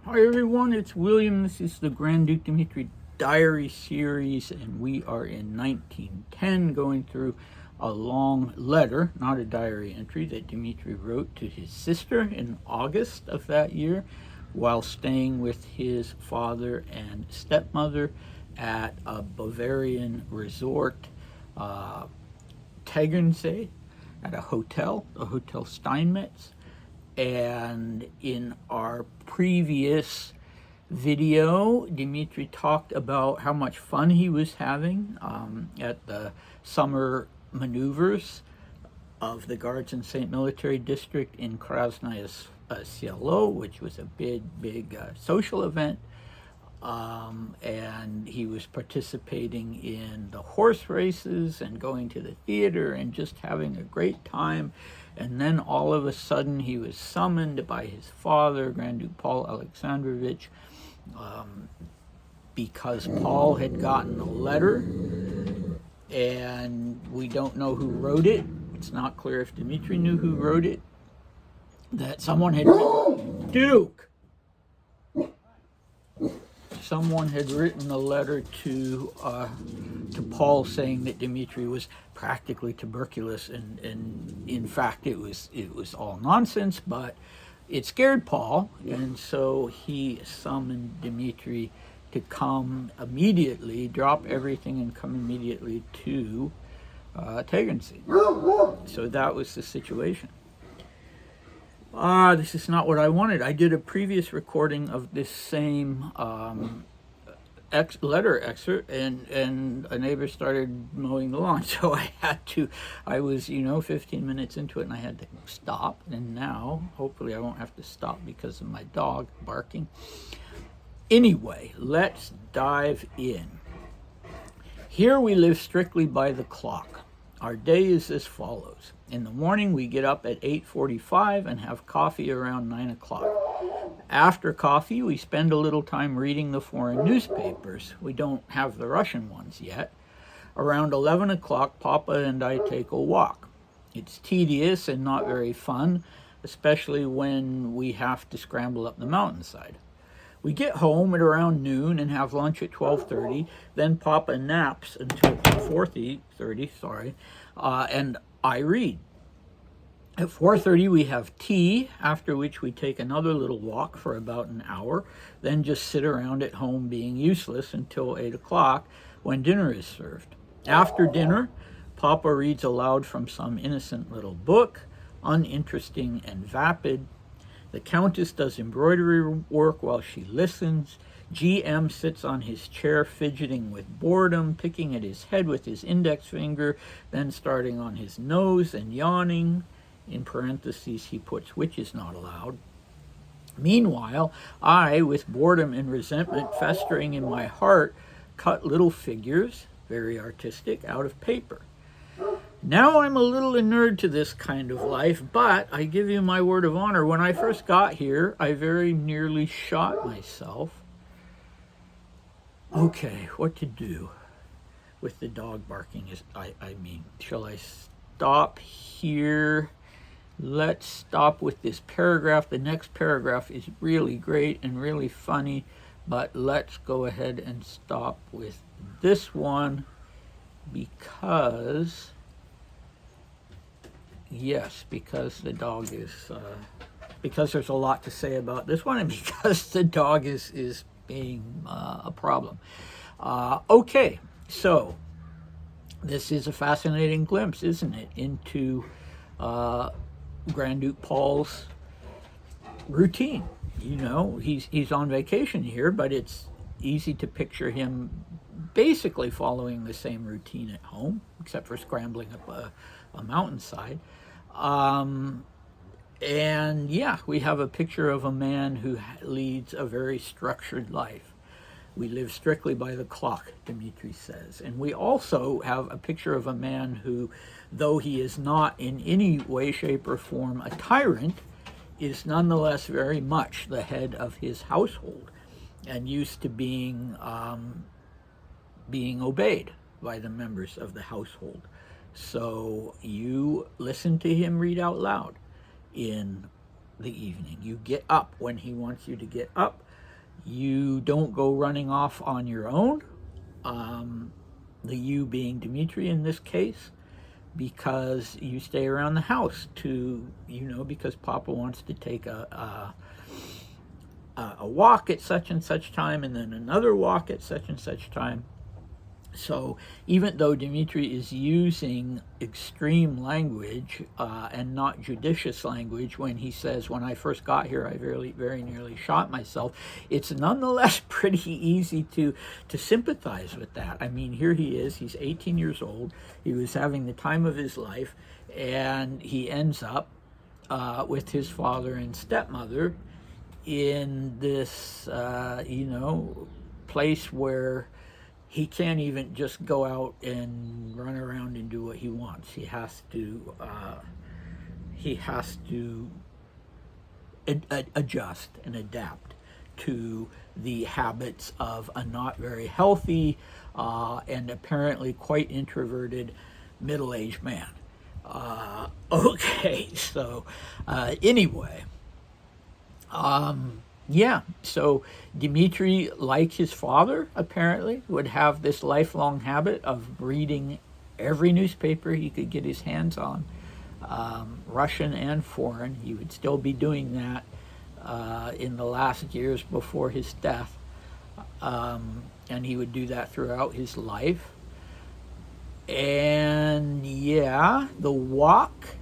Hi everyone, it's William. This is the Grand Duke Dmitri Diary series, and we are in 1910 going through a long letter, not a diary entry, that Dmitri wrote to his sister in August of that year while staying with his father and stepmother at a Bavarian resort, Tegernsee, at a Hotel Steinmetz. And in our previous video, Dmitri talked about how much fun he was having at the summer maneuvers of the Guards and St. Military District in Krasnaya Selo, which was a big social event. And he was participating in the horse races and going to the theater and just having a great time. And then all of a sudden he was summoned by his father, Grand Duke Paul Alexandrovich, because Paul had gotten a letter, and we don't know who wrote it. It's not clear if Dmitri knew who wrote it. That someone had written, Duke! Someone had written a letter to Paul saying that Dmitri was practically tuberculous, and in fact it was all nonsense, but it scared Paul, and so he summoned Dmitri to come immediately, drop everything and come immediately to Tegernsee. So that was the situation. This is not what I wanted. I did a previous recording of this same letter excerpt, and a neighbor started mowing the lawn, so I was 15 minutes into it, and I had to stop, and now hopefully I won't have to stop because of my dog barking. Anyway, let's dive in. Here we live strictly by the clock. Our day is as follows. In the morning, we get up at 8:45 and have coffee around 9 o'clock. After coffee, we spend a little time reading the foreign newspapers. We don't have the Russian ones yet. Around 11 o'clock, Papa and I take a walk. It's tedious and not very fun, especially when we have to scramble up the mountainside. We get home at around noon and have lunch at 12:30. Then Papa naps until 4:30, and I read. At 4:30 we have tea, after which we take another little walk for about an hour, then just sit around at home being useless until 8 o'clock when dinner is served. After dinner, Papa reads aloud from some innocent little book, uninteresting and vapid. The Countess does embroidery work while she listens. GM sits on his chair fidgeting with boredom, picking at his head with his index finger, then starting on his nose and yawning. In parentheses, he puts "which is not allowed." Meanwhile, I, with boredom and resentment festering in my heart, cut little figures, very artistic, out of paper. Now I'm a little inured to this kind of life, but I give you my word of honor, when I first got here, I very nearly shot myself. Okay, what to do with the dog barking shall I stop here? Let's stop with this paragraph. The next paragraph is really great and really funny, but let's go ahead and stop with this one because the dog is, because there's a lot to say about this one, and because the dog is being a problem. Okay, so this is a fascinating glimpse, isn't it, into Grand Duke Paul's routine. He's on vacation here, but it's easy to picture him basically following the same routine at home, except for scrambling up a mountainside. And we have a picture of a man who leads a very structured life. We live strictly by the clock, Dmitri says. And we also have a picture of a man who, though he is not in any way, shape, or form a tyrant, is nonetheless very much the head of his household and used to being obeyed by the members of the household. So you listen to him read out loud in the evening. You get up when he wants you to get up. You don't go running off on your own, the you being Dmitri in this case, because you stay around the house because Papa wants to take a walk at such and such time and then another walk at such and such time. So even though Dmitri is using extreme language and not judicious language when he says, when I first got here, I very nearly shot myself, it's nonetheless pretty easy to sympathize with that. I mean, here he is, he's 18 years old, he was having the time of his life, and he ends up with his father and stepmother in this, place where he can't even just go out and run around and do what he wants. He has to adjust and adapt to the habits of a not very healthy and apparently quite introverted middle-aged man. Okay, so anyway, yeah, so Dmitri, like his father, apparently, would have this lifelong habit of reading every newspaper he could get his hands on, Russian and foreign. He would still be doing that in the last years before his death, and he would do that throughout his life. And yeah, the walk,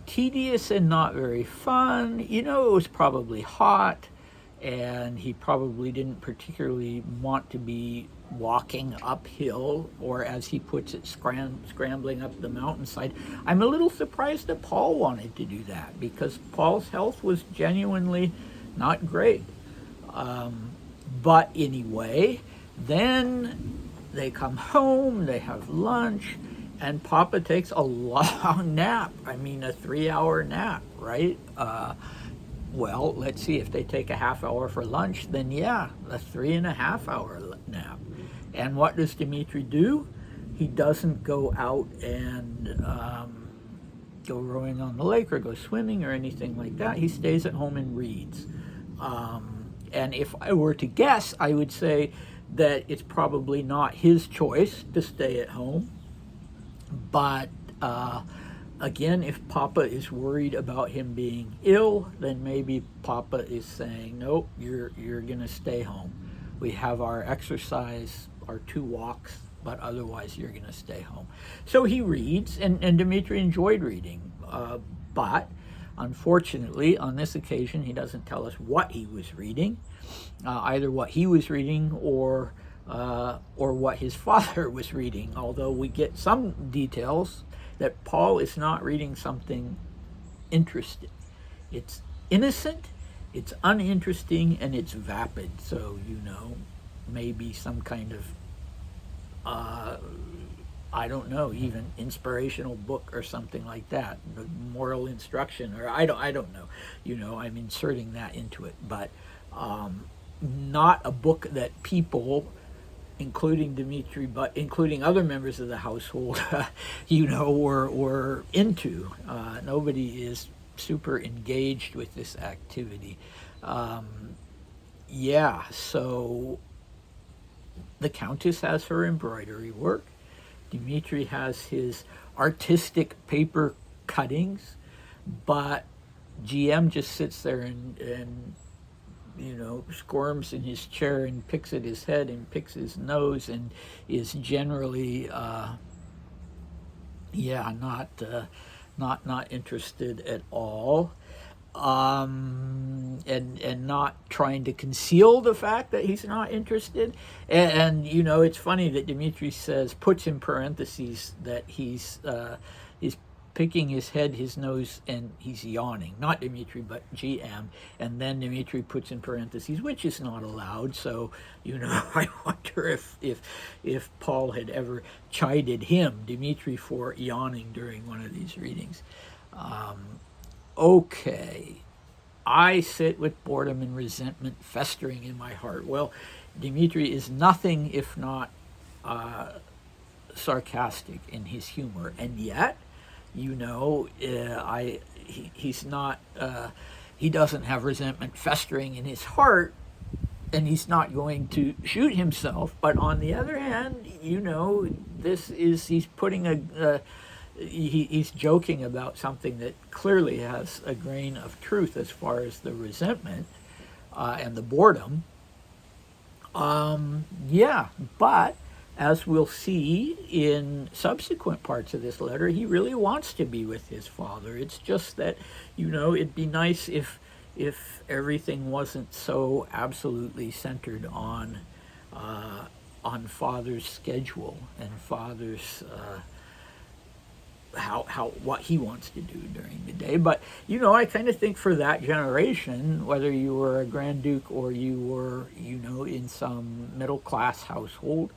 tedious and not very fun. It was probably hot, and he probably didn't particularly want to be walking uphill, or as he puts it, scrambling up the mountainside. I'm a little surprised that Paul wanted to do that, because Paul's health was genuinely not great. But anyway, then they come home, they have lunch, and Papa takes a long nap. I mean, a 3-hour nap, right? Well, let's see, if they take a half hour for lunch, then yeah, a 3.5-hour nap. And what does Dmitri do? He doesn't go out and go rowing on the lake or go swimming or anything like that. He stays at home and reads. And if I were to guess, I would say that it's probably not his choice to stay at home. But again, if Papa is worried about him being ill, then maybe Papa is saying, nope, you're going to stay home. We have our exercise, our 2 walks, but otherwise you're going to stay home. So he reads, and Dmitri enjoyed reading. But unfortunately, on this occasion, he doesn't tell us what he was reading, either what he was reading or what his father was reading, although we get some details that Paul is not reading something interesting. It's innocent, it's uninteresting, and it's vapid, so maybe some kind of I don't know, even inspirational book or something like that, moral instruction, or I don't know. I'm inserting that into it, but not a book that people, including Dmitri, but including other members of the household, were into. Nobody is super engaged with this activity. Yeah, so the Countess has her embroidery work. Dmitri has his artistic paper cuttings, but GM just sits there and squirms in his chair and picks at his head and picks his nose and is generally, not interested at all, and not trying to conceal the fact that he's not interested. And it's funny that Dmitri puts in parentheses that he's picking his head, his nose, and he's yawning. Not Dmitri, but GM. And then Dmitri puts in parentheses, which is not allowed. So, I wonder if Paul had ever chided him, Dmitri, for yawning during one of these readings. Okay. I sit with boredom and resentment festering in my heart. Well, Dmitri is nothing if not sarcastic in his humor, and yet, he's not. He doesn't have resentment festering in his heart, and he's not going to shoot himself. But on the other hand, he's putting he's joking about something that clearly has a grain of truth as far as the resentment and the boredom. Yeah, but as we'll see in subsequent parts of this letter, he really wants to be with his father. It's just that, it'd be nice if everything wasn't so absolutely centered on father's schedule and father's what he wants to do during the day. But I kind of think for that generation, whether you were a Grand Duke or you were in some middle class household,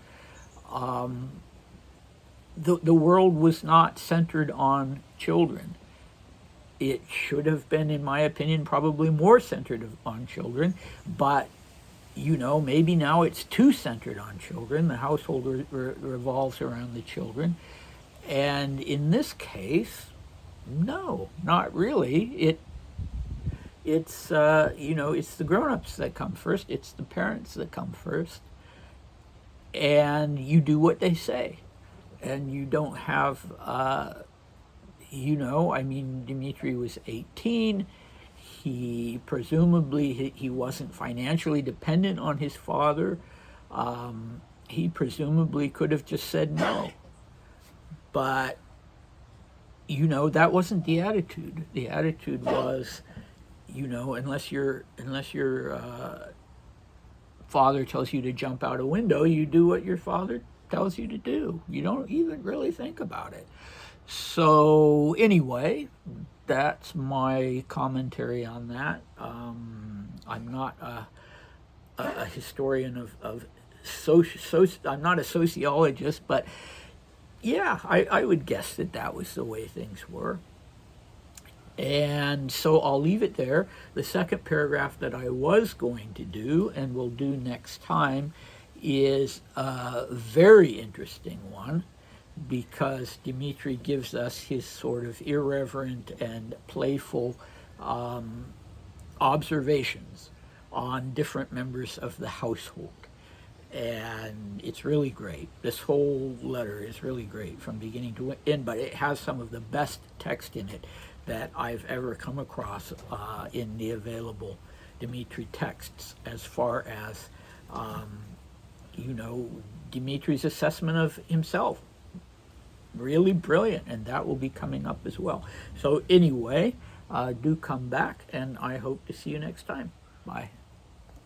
the world was not centered on children. It should have been, in my opinion, probably more centered on children, but maybe now it's too centered on children. The household revolves around the children. And in this case, no, not really. It's it's the grown-ups that come first. It's the parents that come first. And you do what they say. And you don't have, Dmitri was 18. He presumably, he wasn't financially dependent on his father. He presumably could have just said no. But, that wasn't the attitude. The attitude was, unless your father tells you to jump out a window, you do what your father tells you to do. You don't even really think about it. So anyway, that's my commentary on that. I'm not a historian of I'm not a sociologist, but yeah, I would guess that was the way things were. And so I'll leave it there. The second paragraph that I was going to do and will do next time is a very interesting one, because Dmitri gives us his sort of irreverent and playful observations on different members of the household. And it's really great. This whole letter is really great from beginning to end, but it has some of the best text in it that I've ever come across in the available Dmitri texts, as far as, Dmitri's assessment of himself. Really brilliant, and that will be coming up as well. So anyway, do come back, and I hope to see you next time. Bye.